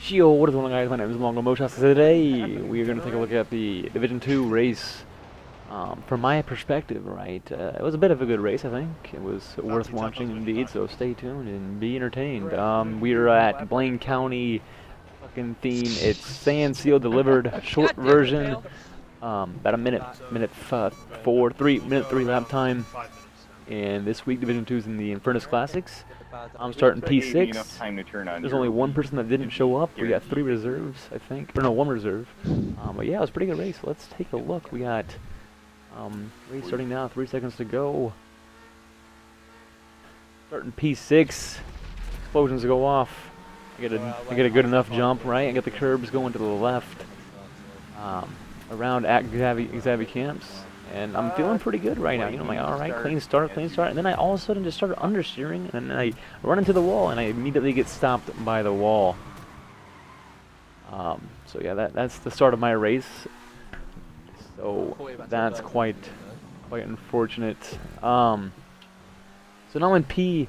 Yo, what is going on, guys? My name is Mongo Moshas. Today we are going to take a look at the Division 2 race. From my perspective, right, it was a bit of a good race, I think. It was worth watching indeed, so stay tuned and be entertained. We are at Blaine County fucking theme. It's Sand Seal delivered, short version. About a minute three lap time. And this week Division 2 is in the Infernus Classics. I'm starting P6. There's only one person that didn't show up. We got 3 reserves, I think. Or no, 1 reserve. But yeah, it was a pretty good race. Let's take a look. We got race starting now, 3 seconds to go. Starting P6. Explosions go off. I get a good enough jump, right? I get the curbs going to the left. Around at Xavi Camps. And I'm feeling pretty good right now. You know, I'm like, alright, clean start. And then I all of a sudden just started understeering, and then I run into the wall, and I immediately get stopped by the wall. So yeah, that's the start of my race. So that's quite unfortunate. So now I'm in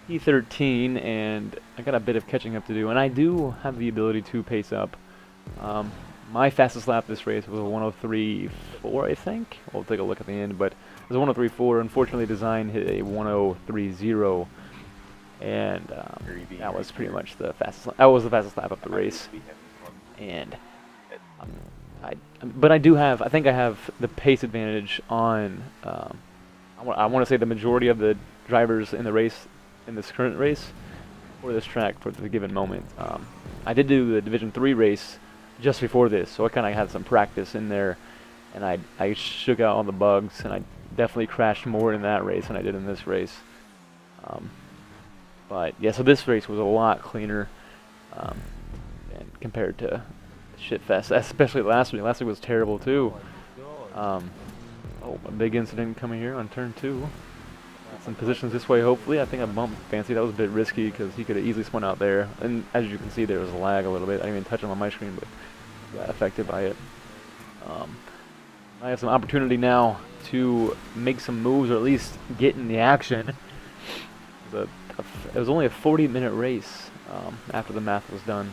P13, and I got a bit of catching up to do, and I do have the ability to pace up. My fastest lap this race was a 103.4, I think. We'll take a look at the end, but it was a 103.4. Unfortunately, design hit a 103.0, and that was pretty much the fastest. That was the fastest lap of the race. And but I do have. I think I have the pace advantage on. I want to say the majority of the drivers in the race, in this current race, for this track for the given moment. I did do the Division 3 race just before this, so I kind of had some practice in there, and I shook out all the bugs, and I definitely crashed more in that race than I did in this race. But yeah, so this race was a lot cleaner, and compared to Shitfest, especially last week. Last week was terrible too. Oh, a big incident coming here on turn 2. Some positions this way, hopefully. I think I bumped Fancy. That was a bit risky because he could have easily spun out there. And as you can see, there was a lag a little bit. I didn't even touch him on my screen, but got affected by it. I have some opportunity now to make some moves, or at least get in the action. It was only a 40-minute race after the math was done.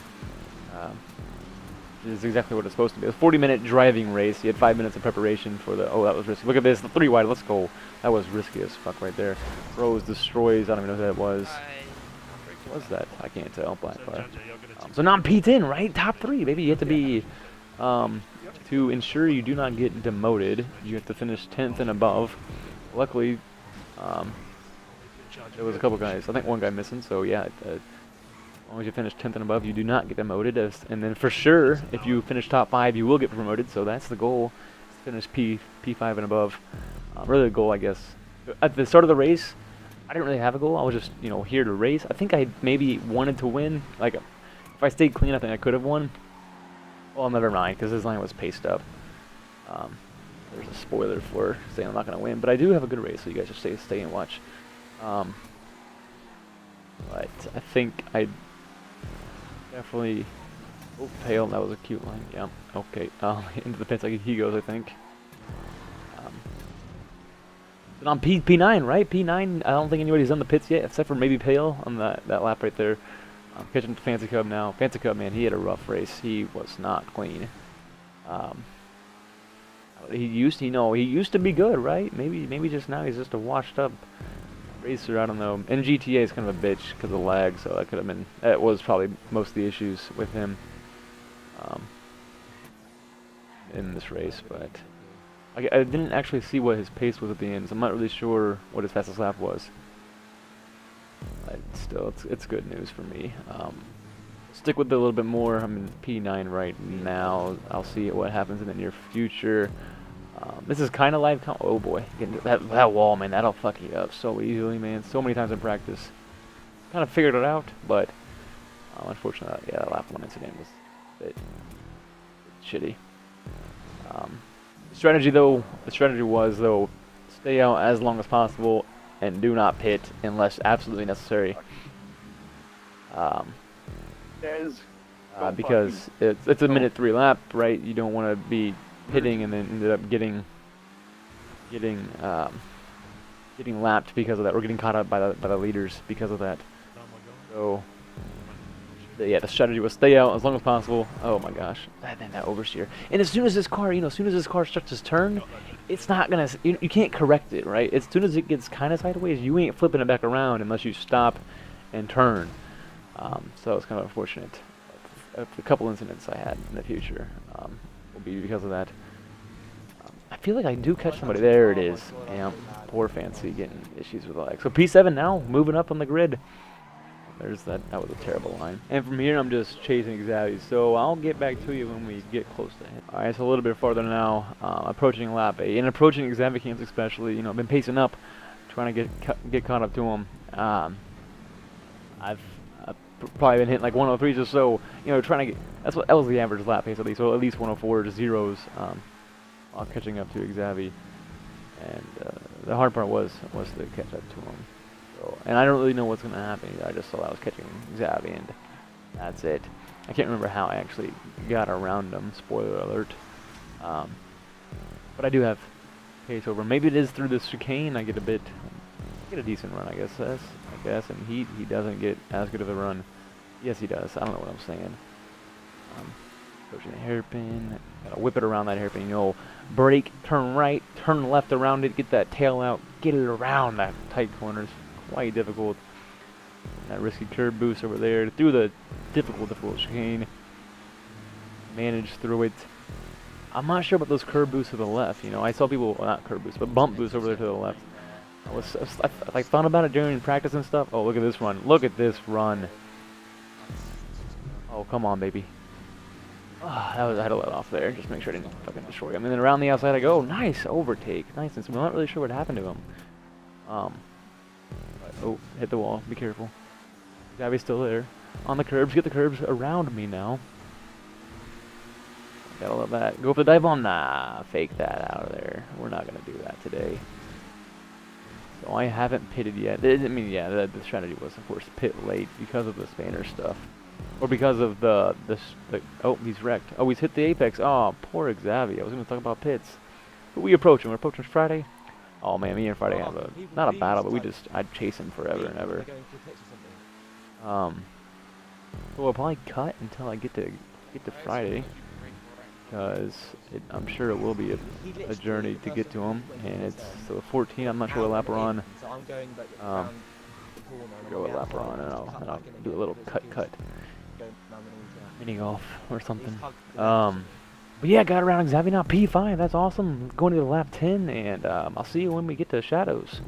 Which is exactly what it's supposed to be. A 40-minute driving race. You had 5 minutes of preparation for the... Oh, that was risky. Look at this. The 3 wide. Let's go. That was risky as fuck right there. Rose destroys. I don't even know who that was. What was that? I can't tell. Black Fire. So now I'm P10, right? Top 3. Maybe you have to be... to ensure you do not get demoted, you have to finish 10th and above. Luckily, there was a couple guys. I think one guy missing. So yeah, as long as you finish 10th and above, you do not get demoted. And then for sure, if you finish top 5, you will get promoted. So that's the goal. Finish P5 and above. Really the goal, I guess. At the start of the race, I didn't really have a goal. I was just, you know, here to race. I think I maybe wanted to win. Like, if I stayed clean, I think I could have won. Well, never mind, because his line was paced up. There's a spoiler for saying I'm not going to win. But I do have a good race, so you guys just stay and watch. But I think I definitely... Oh, Pale, that was a cute line. Yeah, okay. Into the pits like he goes, I think. But on P9, right? P9, I don't think anybody's done the pits yet, except for maybe Pale on that lap right there. I'm catching Fancy Cub now. Fancy Cub, man, he had a rough race. He was not clean. He used to be good, right? Maybe just now he's just a washed up racer. I don't know. And GTA is kind of a bitch because of lag, so that could have been. That was probably most of the issues with him in this race, but. I didn't actually see what his pace was at the end, so I'm not really sure what his fastest lap was. But still, it's good news for me. Stick with it a little bit more. I'm in P9 right now. I'll see what happens in the near future. This is kind of live. Oh boy, that wall, man, that'll fuck you up so easily, man. So many times in practice. Kind of figured it out, but unfortunately, yeah, that lap 1 incident was a bit shitty. The strategy was, stay out as long as possible and do not pit unless absolutely necessary. Because it's a minute 3 lap, right? You don't want to be pitting and then ended up getting lapped because of that, or getting caught up by the leaders because of that. So the strategy was stay out as long as possible. Oh my gosh, then that oversteer. And as soon as this car, as soon as this car starts his turn, it's not gonna, you can't correct it, right? As soon as it gets kind of sideways, you ain't flipping it back around unless you stop and turn. So it's kind of unfortunate. A couple incidents I had in the future will be because of that. I feel like I do catch somebody. There it is. Damn, poor Fancy getting issues with the leg. So P7 now moving up on the grid. There's that. That was a terrible line. And from here, I'm just chasing Xavi. So I'll get back to you when we get close to him. All right, so a little bit farther now, approaching lap 8, and approaching Xavi camps especially. I've been pacing up, trying to get caught up to him. I've probably been hitting like 103s or so. Trying to get. That was the average lap pace at least. So at least 104 to zeros, while catching up to Xavi. And the hard part was to catch up to him. And I don't really know what's going to happen. I just saw I was catching Xavi, and that's it. I can't remember how I actually got around him. Spoiler alert. But I do have pace over. Maybe it is through the chicane. I get a decent run, I guess. And he doesn't get as good of a run. Yes, he does. I don't know what I'm saying. Approaching the hairpin. Gotta whip it around that hairpin. Brake, turn right, turn left around it, get that tail out, get it around that tight corners. Quite difficult. That risky curb boost over there through the difficult chicane. Managed through it. I'm not sure about those curb boosts to the left. I saw people, well, not curb boosts, but bump boosts over there to the left. I thought about it during practice and stuff. Oh, look at this run. Look at this run. Oh, come on, baby. I had to let off there. Just make sure I didn't fucking destroy him. And then around the outside I go. Nice overtake. Nice. I'm not really sure what happened to him. Oh, hit the wall. Be careful. Xavi's still there. On the curbs. Get the curbs around me now. Gotta love that. Go for the dive bomb. Nah, fake that out of there. We're not gonna do that today. So I haven't pitted yet. The strategy was, of course, pit late because of the Spanner stuff. Or because of the oh, he's wrecked. Oh, he's hit the apex. Oh, poor Xavi. I was gonna talk about pits. But we approach him. We're approaching Friday. Oh man, me and Friday have not a battle, but I'd chase him forever and ever. So we'll probably cut until I get to Friday, because I'm sure it will be a journey to get to him, and it's so 14. I'm not sure what lap we're on. Go what lap we're on, and I'll do a little cut, mini golf or something. But yeah, got around Xavi now, P5, that's awesome. Going to the lap 10, and I'll see you when we get to Shadows.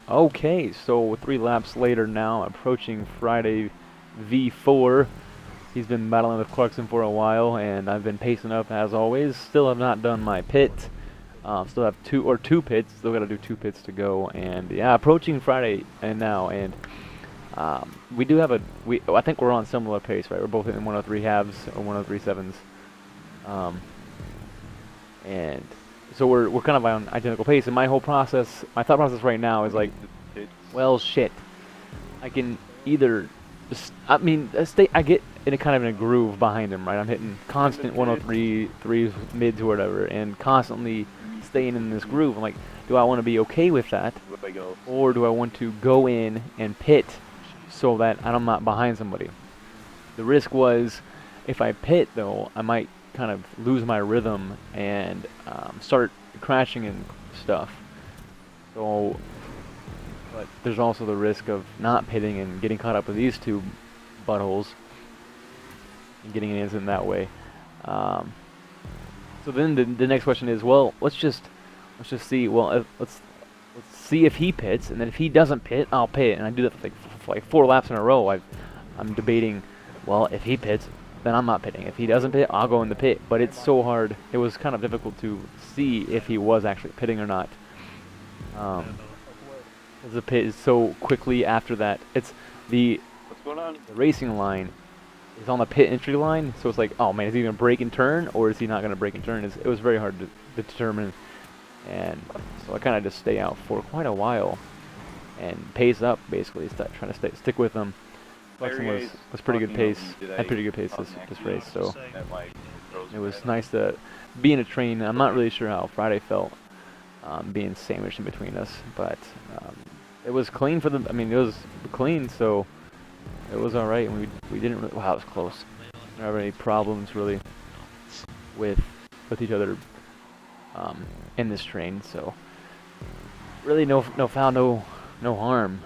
Okay, so 3 laps later now, approaching Friday V4. He's been battling with Clarkson for a while, and I've been pacing up as always. Still have not done my pit. Still have two pits. Still got to do 2 pits to go, and yeah, approaching Friday and now, and we do have I think we're on similar pace, right? We're both in 103 halves or 103 sevens. And so we're kind of on identical pace, and my thought process right now is like, well, shit, I can either I get in a groove behind him, right? I'm hitting constant 103 threes, mids or whatever, and constantly staying in this groove. I'm like, do I want to be okay with that, or do I want to go in and pit so that I'm not behind somebody? The risk was, if I pit though, I might kind of lose my rhythm and start crashing and stuff. So, but there's also the risk of not pitting and getting caught up with these 2 buttholes and getting an incident that way. So then the next question is, well, let's just see. Well, let's see if he pits, and then if he doesn't pit, I'll pit, and I do that for like 4 laps in a row. I'm debating. Well, if he pits, then I'm not pitting. If he doesn't pit, I'll go in the pit. But it's so hard. It was kind of difficult to see if he was actually pitting or not. The pit is so quickly after that. It's the racing line is on the pit entry line, so it's like, oh man, is he going to brake and turn, or is he not going to brake and turn? It was very hard to determine, and so I kind of just stay out for quite a while and pace up, basically, trying to stick with them. Clarkson was pretty good pace. Had pretty good pace this race, so it was nice to be in a train. I'm not really sure how Friday felt, being sandwiched in between us, but it was clean for them. I mean, it was clean, so It was all right, and we didn't really, wow, it was close. We didn't have any problems really with each other in this train, so really no foul, no harm,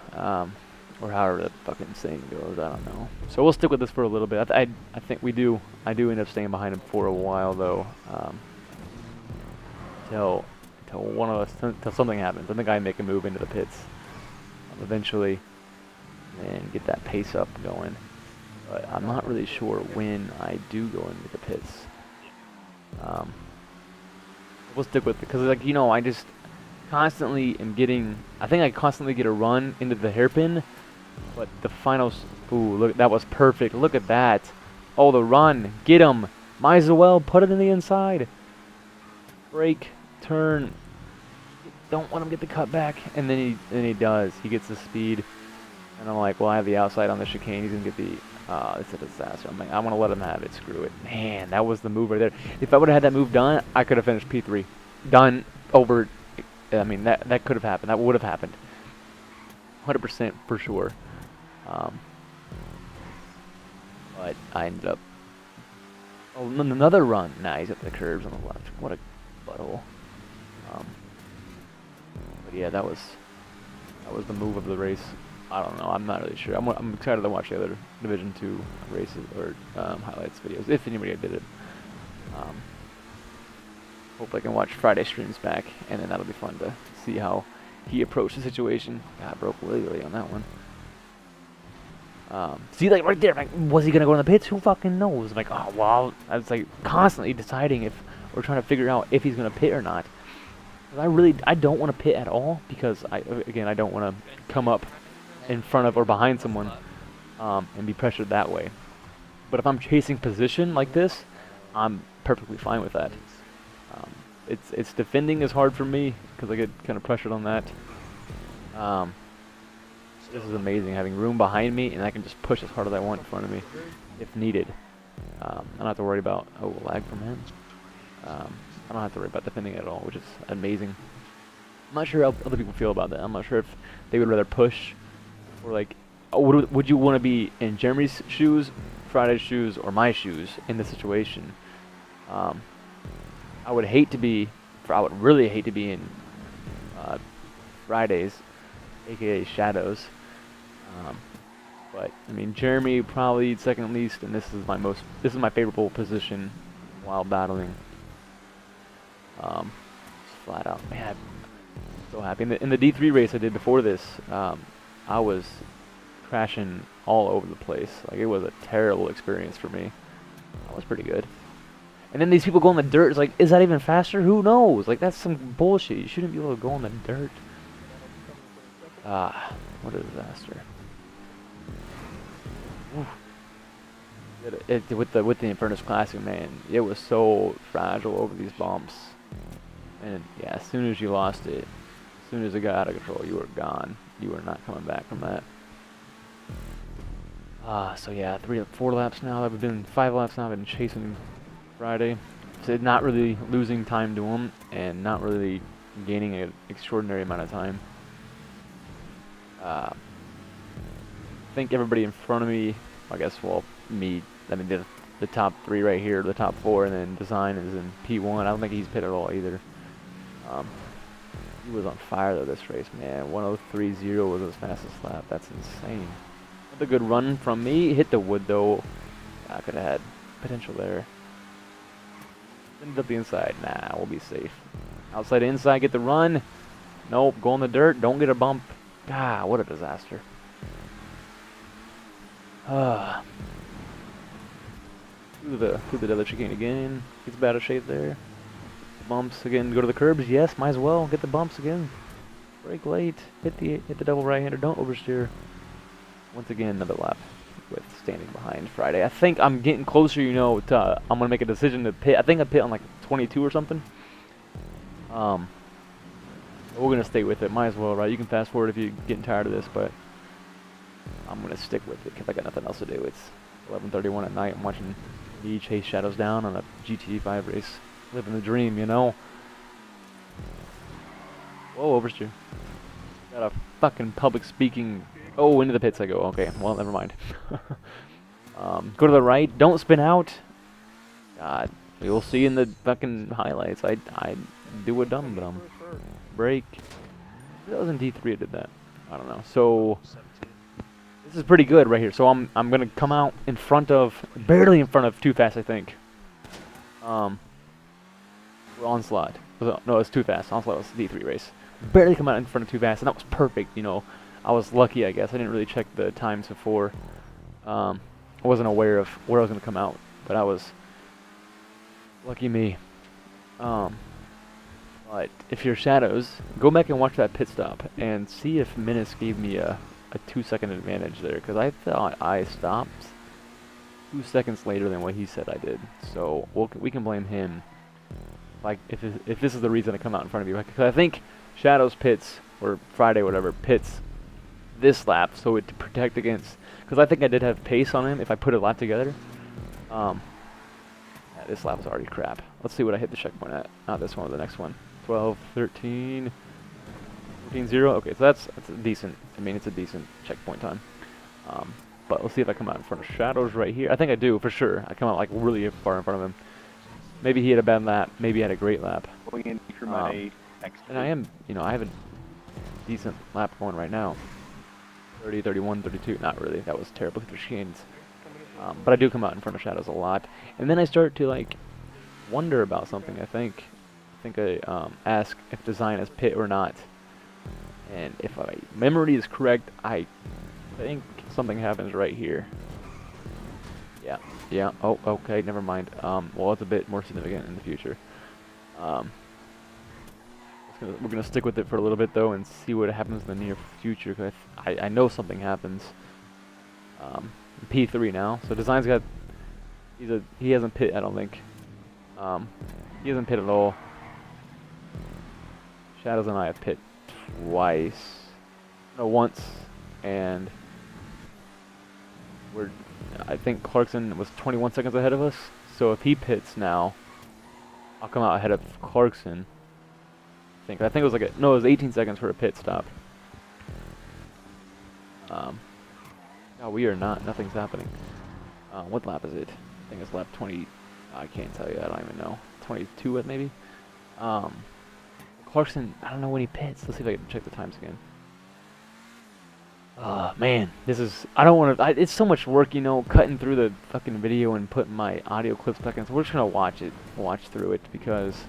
or however that fucking saying goes. I don't know. So we'll stick with this for a little bit. I think I do end up staying behind him for a while though, till one of us till something happens. I think I make a move into the pits eventually and get that pace up going. But I'm not really sure when I do go into the pits. We'll stick with it because, like, you know, I just constantly am getting. I think I constantly get a run into the hairpin, but the finals. Ooh, look, that was perfect. Look at that. Oh, the run. Get him. Might as well put it in the inside. Brake, turn. Don't let him get the cut back, and then he does. He gets the speed, and I'm like, well, I have the outside on the chicane. He's gonna get the. It's a disaster. I'm like, I want to let him have it. Screw it. Man, that was the move right there. If I would have had that move done, I could have finished P3. Done over. I mean, that could have happened. That would have happened. 100% for sure. But I ended up. Oh, another run. Nah, he's at the curbs on the left. What a butthole. But yeah, that was the move of the race. I don't know. I'm not really sure. I'm excited to watch the other Division 2 races or highlights videos, if anybody did it. Hope I can watch Friday streams back, and then that'll be fun to see how he approached the situation. God, broke legally on that one. See, like right there, like, was he gonna go in the pits? Who fucking knows? Like, oh well, I was like constantly deciding if we're trying to figure out if he's gonna pit or not. I don't want to pit at all because I don't want to come up in front of or behind someone and be pressured that way. But if I'm chasing position like this, I'm perfectly fine with that. It's defending is hard for me because I get kind of pressured on that. This is amazing, having room behind me and I can just push as hard as I want in front of me if needed. I don't have to worry about lag from him. I don't have to worry about defending at all, which is amazing. I'm not sure how other people feel about that. I'm not sure if they would rather push or like, would you want to be in Jeremy's shoes, Friday's shoes, or my shoes in this situation? I would really hate to be in Friday's, aka Shadows. But I mean, Jeremy probably second least, and this is my favorable position while battling. Flat out, man, I'm so happy. In the D3 race I did before this, I was crashing all over the place. Like, it was a terrible experience for me. That was pretty good. And then these people go in the dirt. It's like, is that even faster? Who knows? Like, that's some bullshit. You shouldn't be able to go in the dirt. What a disaster. With the Infernus Classic, man, it was so fragile over these bumps. And yeah, as soon as you lost it, as soon as it got out of control, you were gone. You were not coming back from that. So yeah, 4 laps now. I've been 5 laps now. I've been chasing Friday. So not really losing time to him, and not really gaining an extraordinary amount of time. I think everybody in front of me, I guess, well, me, I mean, the top 3 right here, the top 4, and then Design is in P1. I don't think he's pit at all either. He was on fire though this race, man. 1:03.0 was his fastest lap. That's insane. A good run from me. Hit the wood though. I could have had potential there. Ended up the inside. Nah, we'll be safe. Outside, inside, get the run. Nope, go in the dirt. Don't get a bump. God, what a disaster. Through the other chicane again. Gets bad of shape there. Bumps again. Go to the curbs. Yes, might as well get the bumps again. Brake late. Hit the double right-hander. Don't oversteer. Once again, another lap with standing behind Friday. I think I'm getting closer, you know, to I'm gonna make a decision to pit. I think I pit on like 22 or something. We're gonna stay with it. Might as well, right? You can fast forward if you're getting tired of this, but I'm gonna stick with it because I got nothing else to do. It's 11:31 at night. I'm watching me chase Shadows down on a GT5 race, living the dream, you know. Whoa, oversteer. Got a fucking public speaking Oh, into the pits I go. Okay, well, never mind. Go to the right. Don't spin out. God, you'll see in the fucking highlights. I do a dum-dum. Brake. That was in D3 I did that. I don't know. So this is pretty good right here. So I'm gonna come out in front of, barely in front of Too Fast, I think. Onslaught. No, it's Too Fast. Onslaught was D3 race. Barely come out in front of Too Fast, and that was perfect. You know, I was lucky, I guess. I didn't really check the times before. I wasn't aware of where I was gonna come out, but I was lucky me. But if you're Shadows, go back and watch that pit stop and see if Menace gave me a 2-second advantage there, because I thought I stopped 2 seconds later than what he said I did. So we can blame him. Like if this is the reason I come out in front of you, because I think Shadows pits, or Friday whatever, pits this lap so it to protect against, because I think I did have pace on him if I put a lap together. Yeah, this lap was already crap. Let's see what I hit the checkpoint at. Not this one, but the next one. 12, 13, 14, 0. Okay, so that's a decent. I mean, it's a decent checkpoint time. But let's see if I come out in front of Shadows right here. I think I do for sure. I come out like really far in front of him. Maybe he had a bad lap. Maybe he had a great lap. And I am, you know, I have a decent lap going right now. 30, 31, 32. Not really. That was terrible through chicanes. But I do come out in front of Shadows a lot. And then I start to like wonder about something. I think I ask if design is pit or not. And if my memory is correct, I think something happens right here. Yeah. Oh, okay. Never mind. Well, it's a bit more significant in the future. We're gonna stick with it for a little bit though, and see what happens in the near future. Cause I know something happens. P3 now. So design's got. He hasn't pit. I don't think. He hasn't pit at all. Shadows and I have pit twice. No, once, and I think Clarkson was 21 seconds ahead of us. So if he pits now, I'll come out ahead of Clarkson. I think it was like no, it was 18 seconds for a pit stop. No, we are not. Nothing's happening. What lap is it? I think it's lap 20. I can't tell you. I don't even know. 22, maybe. Clarkson. I don't know when he pits. Let's see if I can check the times again. Man, this is. I don't want to. It's so much work, you know, cutting through the fucking video and putting my audio clips back in. So we're just gonna watch through it because,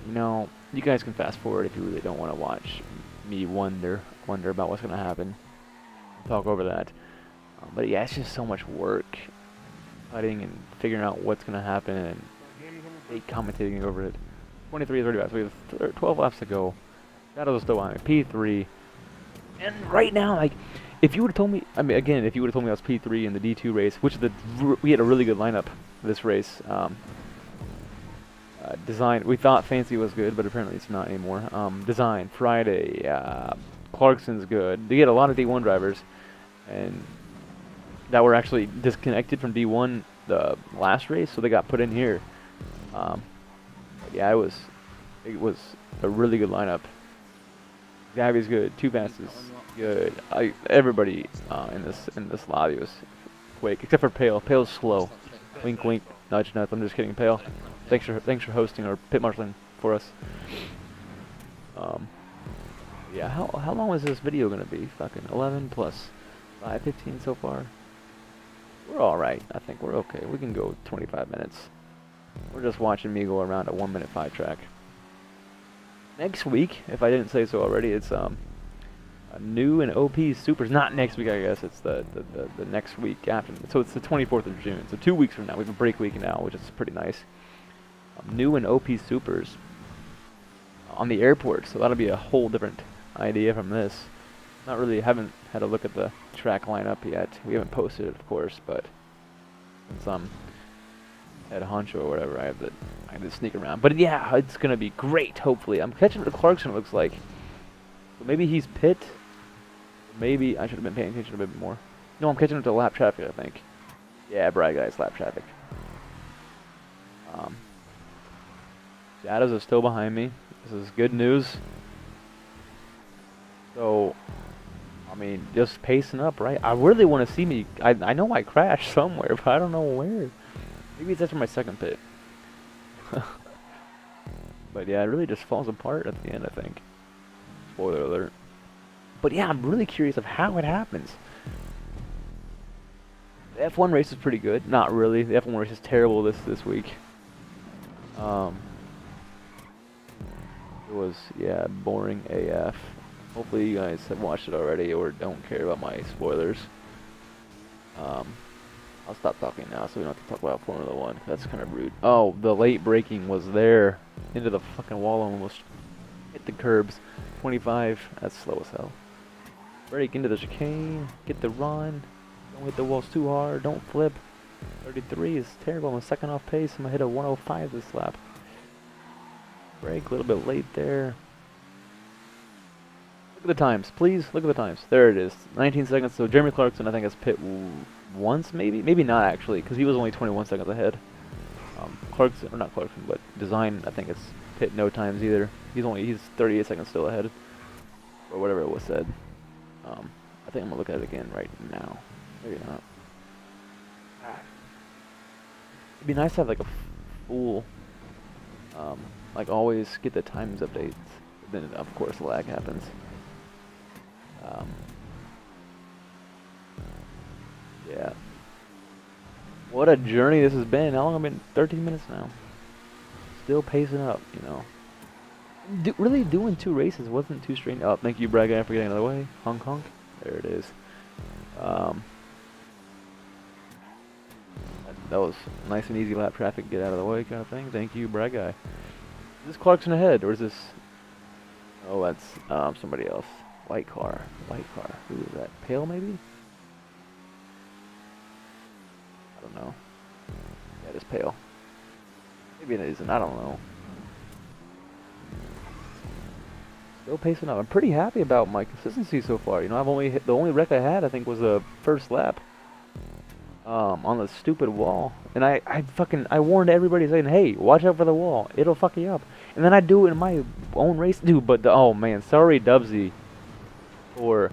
you know, you guys can fast forward if you really don't want to watch me wonder about what's gonna happen. Talk over that. But yeah, it's just so much work, cutting and figuring out what's gonna happen and commentating over it. 23, 30 laps. We have 12 laps to go. Shadows are still behind me. P3. And right now, like, if you would have told me, I mean, again, if you would have told me I was P3 in the D2 race, which we had a really good lineup for this race. Design, we thought Fancy was good, but apparently it's not anymore. Design, Friday, Clarkson's good. They get a lot of D1 drivers, and that were actually disconnected from D1 the last race, so they got put in here. Yeah, it was a really good lineup. Gabby's good. Too Fast is good. Everybody in this lobby was quick, except for Pale. Pale's slow. Wink, wink. Nudge, nudge. I'm just kidding, Pale. Thanks for hosting or pit marshaling for us. Yeah. How long is this video gonna be? Fucking 11 plus 5, 15 so far. We're all right. I think we're okay. We can go 25 minutes. We're just watching me go around a 1-minute 5-track. Next week, if I didn't say so already, it's a new and OP Supers. Not next week, I guess. It's the next week after. So it's the 24th of June. So 2 weeks from now. We have a break week now, which is pretty nice. New and OP Supers on the airport. So that'll be a whole different idea from this. Not really. Haven't had a look at the track lineup yet. We haven't posted it, of course, but since at honcho or whatever, I have to sneak around. But yeah, it's gonna be great. Hopefully, I'm catching the Clarkson. It looks like. So maybe he's pit. Maybe I should have been paying attention a bit more. No, I'm catching him to lap traffic, I think. Yeah, Bry Guys, lap traffic. Shadows are still behind me. This is good news. So I mean, just pacing up, right? I really want to see me. I know I crashed somewhere, but I don't know where. Maybe it's after my second pit. But yeah, it really just falls apart at the end, I think. Spoiler alert. But yeah, I'm really curious of how it happens. The F1 race is pretty good. Not really. The F1 race is terrible this week. It was, yeah, boring AF. Hopefully you guys have watched it already or don't care about my spoilers. I'll stop talking now so we don't have to talk about Formula 1. That's kind of rude. Oh, the late braking was there. Into the fucking wall and almost hit the curbs. 25, that's slow as hell. Brake into the chicane, get the run. Don't hit the walls too hard, don't flip. 33 is terrible, I'm a second off pace. I'm gonna hit a 105 this lap. Brake, a little bit late there. Look at the times, please. Look at the times. There it is. 19 seconds. So Jeremy Clarkson, I think, has pit once, maybe? Maybe not, actually, because he was only 21 seconds ahead. Clarkson, or not Clarkson, but Design, I think, it's pit no times either. He's 38 seconds still ahead. Or whatever it was said. I think I'm going to look at it again right now. Maybe not. It'd be nice to have, like, a full, like, always get the times updates. Then, of course, lag happens. Yeah. What a journey this has been. How long have I been? 13 minutes now. Still pacing up, you know. Really doing 2 races wasn't too strange. Oh, thank you, Brad Guy, for getting out of the way. Honk honk. There it is. That was nice and easy lap traffic, get out of the way kind of thing. Thank you, Brad Guy. Is this Clarkson ahead, or is this... Oh, that's somebody else. White car. White car. Who is that? Pale, maybe? I don't know. Yeah, it is Pale. Maybe it isn't. I don't know. Still pacing up. I'm pretty happy about my consistency so far. You know, I've only hit, the only wreck I had, I think, was the first lap. On the stupid wall. And I warned everybody saying, hey, watch out for the wall. It'll fuck you up. And then I do it in my own race, dude. But, oh man, sorry, Dubsy, for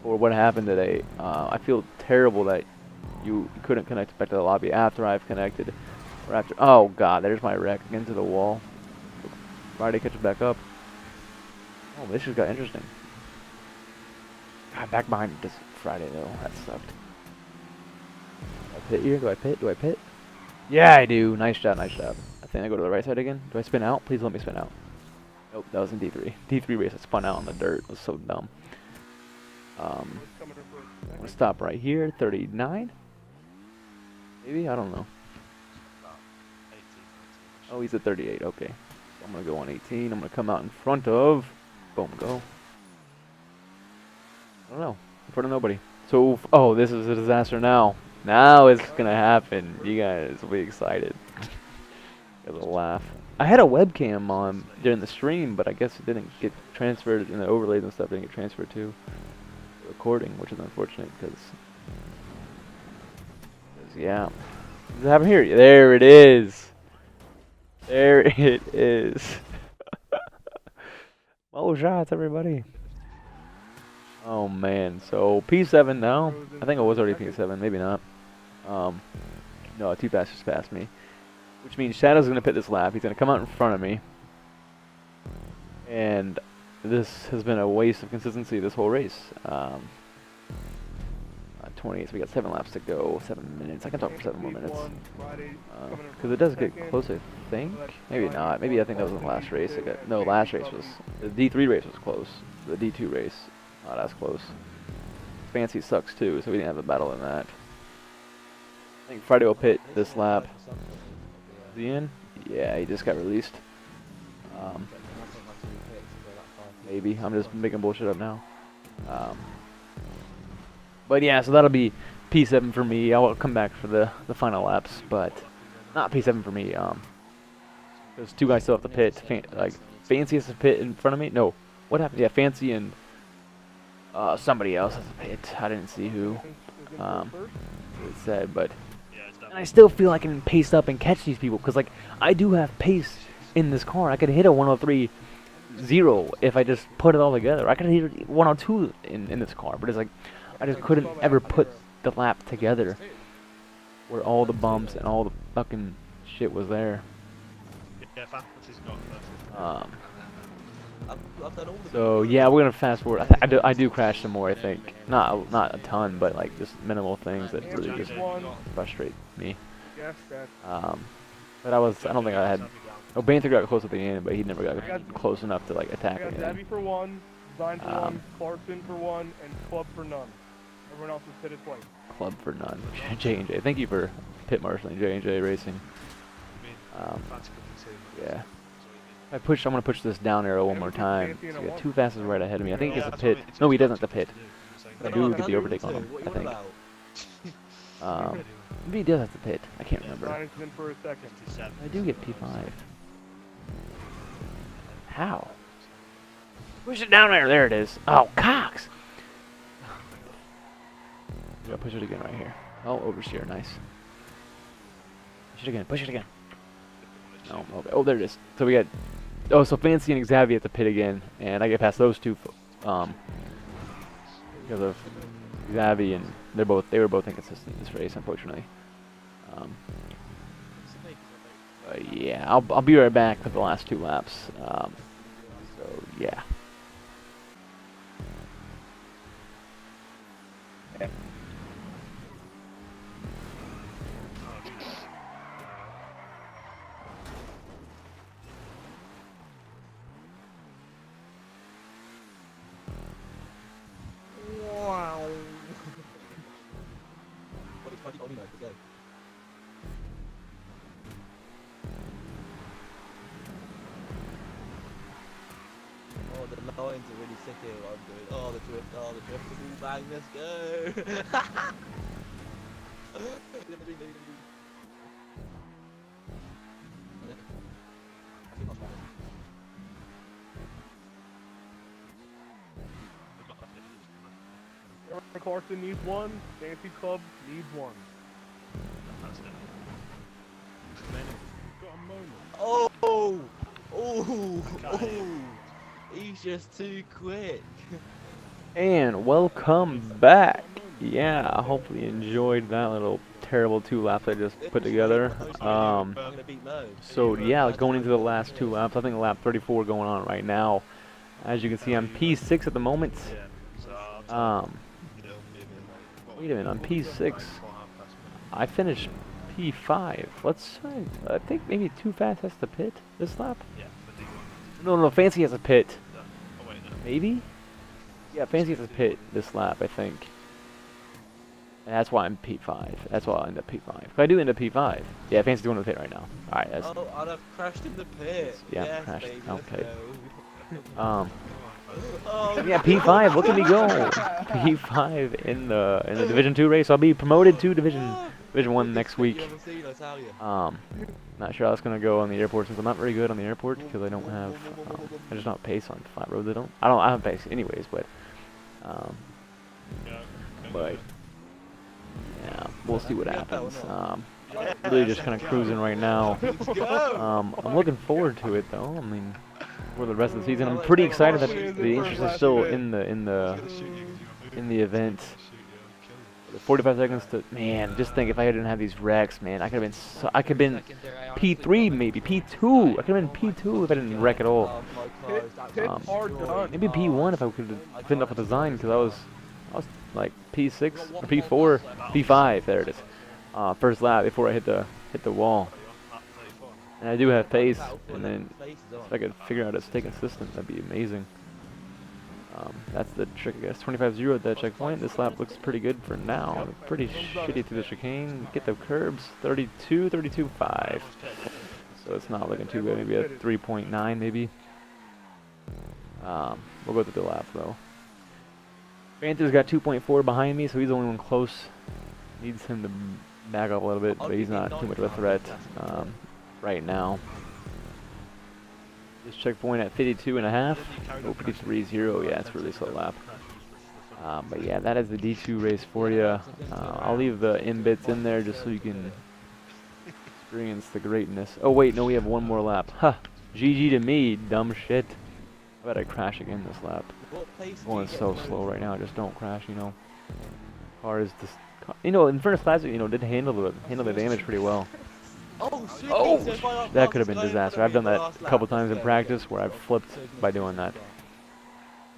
what happened today. I feel terrible that you couldn't connect back to the lobby after I've connected. Or after, oh god, there's my wreck into the wall. Friday catches back up. Oh, this just got interesting. God, back behind this Friday though. That sucked. Do I pit here? Do I pit? Do I pit? Yeah, I do. Nice job, nice job. I think I go to the right side again. Do I spin out? Please let me spin out. Nope, that was in D3. D3 race, I spun out on the dirt. It was so dumb. I'm gonna stop right here. 39? Maybe? I don't know. Oh, he's at 38. Okay. So I'm gonna go on 18. I'm gonna come out in front of... Boom, go. I don't know. In front of nobody. So, oh, this is a disaster now. Now it's gonna happen. You guys will be excited. Get a laugh. I had a webcam on during the stream, but I guess it didn't get transferred, and the overlays and stuff didn't get transferred to the recording, which is unfortunate because yeah. What's happening here? There it is. There it is. Well, shots, everybody. Oh man, so P7 now. I think it was already P7, maybe not. No, Too Fast just passed me. Which means Shadow's going to pit this lap. He's going to come out in front of me. And this has been a waste of consistency this whole race. 20, so we got 7 laps to go, 7 minutes. I can talk for 7 more minutes. Because it does get close, I think. Maybe not. Maybe I think that was in the last race. No, last race was... The D3 race was close. The D2 race, not as close. Fancy sucks too, so we didn't have a battle in that. I think Friday will pit this lap. Is he in? Yeah, he just got released. Maybe. I'm just making bullshit up now. But yeah, so that'll be P7 for me. I'll come back for the final laps, but not P7 for me. There's 2 guys still have to pit. Like Fancy has to pit in front of me. No, what happened? Yeah, Fancy and somebody else has to pit. I didn't see who. It said, but and I still feel I can pace up and catch these people because like I do have pace in this car. I could hit a 103 0 if I just put it all together. I could have hit 102 in this car, but it's like I just couldn't ever put the lap together where all the bumps and all the fucking shit was there. Yeah, faculty's not perfect. I've done all the So yeah, we're gonna fast forward. I do crash some more. I think not a ton, but like just minimal things that really just frustrate me. Yes, that. But I don't think I had. Oh, Banther got close at the end, but he never got close enough to like I attack got anything. Zabby for 1, Design for 1, Clarkson for 1, and Club for none. Everyone else is pitted twice. Club for none. J&J. Thank you for pit marshaling J&J Racing. Yeah. I'm gonna push this down arrow one more time. So we got 2 fastest right ahead of me. I think he gets a pit. No, he doesn't have to pit. I do get the overtake on him, I think. Maybe he does have to pit. I can't remember. Design is in for a second. I do get P5. How? Push it down there. There it is. Oh, Cox! We gotta push it again right here. Oh, oversteer. Nice. Push it again. Push it again. No, okay. Oh, there it is. So we got. Oh, so Fancy and Xavier at the pit again, and I get past those two. Because of Xavier, and they were both inconsistent in this race, unfortunately. Yeah, I'll be right back for the last 2 laps. So yeah. Wow. What is funny mode to go? Oh, the lines are really sick here. What I'm doing. Oh, the drift. Oh, the drift. The ball bang. Let's go. Clarkson needs 1, Fancy Club needs 1. Oh, oh, oh, he's just too quick. And welcome back. Yeah, hopefully you enjoyed that little terrible 2 laps I just put together. So yeah, going into the last 2 laps, I think lap 34 going on right now. As you can see, I'm P6 at the moment. Wait a minute, I'm P6. I finished P5. I think maybe Too Fast has to pit this lap. No, Fancy has a pit. Maybe? Yeah, Fancy has a pit this lap, I think. And that's why I'm P5. That's why I end up P5. If I do end up P5. Yeah, Fancy's doing the pit right now. Alright, that's... Oh, I'd have crashed in the pit. Yeah, yes, crashed. baby, Okay. Oh, Yeah, P5. Look at me go. P5 in the Division 2 race. I'll be promoted to Division 1 next week. Not sure how it's gonna go on the airport since I'm not very good on the airport because I don't have. I just don't have pace on flat roads. I have pace anyways, but. But. Yeah, we'll see what happens. Really just kind of cruising right now. I'm looking forward to it though. I mean, for the rest of the season, I'm pretty excited that the interest is still in the event. 45 seconds to just think if I didn't have these wrecks, man, I could have been P3 maybe P2. I could have been P2 if I didn't wreck at all. Maybe P1 if I could have finished off a design because I was like P6 or P4, P5. There it is. First lap before I hit the wall. And I do have pace, and then if I could figure out how to stay consistent, that'd be amazing. That's the trick, I guess. 25-0 at that checkpoint. This lap looks pretty good for now. Pretty shitty through the chicane. Get the curbs. 32.5. So it's not looking too good. Maybe a 3.9 maybe. We'll go through the lap though. Panther's got 2.4 behind me, so he's the only one close. Needs him to back up a little bit, but he's not too much of a threat right now. This checkpoint at 52.5. Oh, 53.0. Yeah, it's a really slow lap. But yeah, that is the D2 race for you. I'll leave the bits in there just so you can experience the greatness. Oh wait, no, we have one more lap. Huh. GG to me, dumb shit. I bet I crash again this lap. What place do Going you get so promoted slow to? right now. Just don't crash, you know. Car is just, you know, Infernus Classic, you know, did handle the damage pretty well. Oh, sweet. Oh, So if I got that could have fastest been guy in front disaster. of I've me done in the that last a lap, couple let's times in go. practice where I've flipped So it's by gonna doing be that. fun.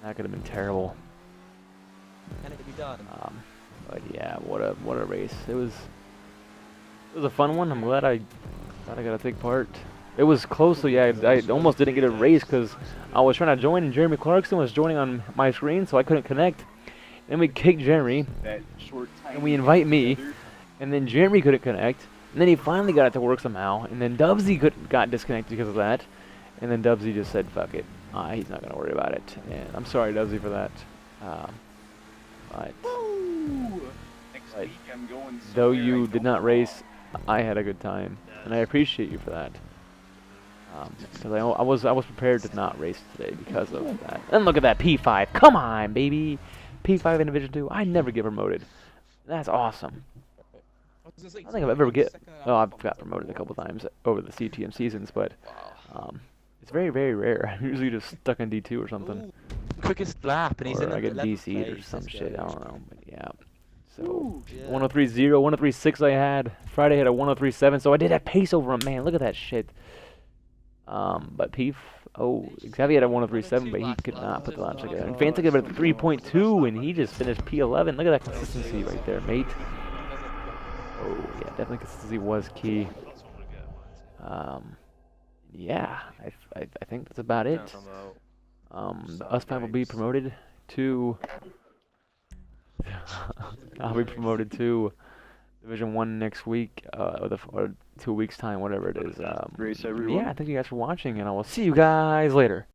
That could have been terrible. Can it be done? But yeah, what a race. It was a fun one. I'm glad I got to take part. It was close, so yeah, I almost didn't get a race because I was trying to join and Jeremy Clarkson was joining on my screen, so I couldn't connect. Then we kicked Jeremy, and we invite me, and then Jeremy couldn't connect, and then he finally got it to work somehow, and then Dubsy got disconnected because of that, and then Dubsy just said, fuck it, he's not going to worry about it, and I'm sorry, Dubsy, for that. But though you did not race, I had a good time, and I appreciate you for that. Because I was prepared to not race today because of that. And look at that P5. Come on, baby. P5 in Division 2. I never get promoted. That's awesome. I don't think I've ever I've got promoted a couple times over the CTM seasons, but it's very, very rare. I'm usually just stuck in D2 or something. Ooh, quickest lap, and he's in Or I get 11th DC'd or place, some this shit. guy. I don't know. But yeah. So Yeah. 103.0, 103.6 I had. Friday had a 103.7, so I did have pace over him. Man, look at that shit. But Xavier had a 103.7, but he could not put the laps together. And Fanta gave it a 3.2, and he just finished P11. Look at that consistency right there, mate. Oh, yeah, definitely consistency was key. Yeah, I think that's about it. Us five will be promoted to... I'll be promoted to Division 1 next week, or 2 weeks time, whatever it is. Yeah, thank you guys for watching, and I will see you guys later.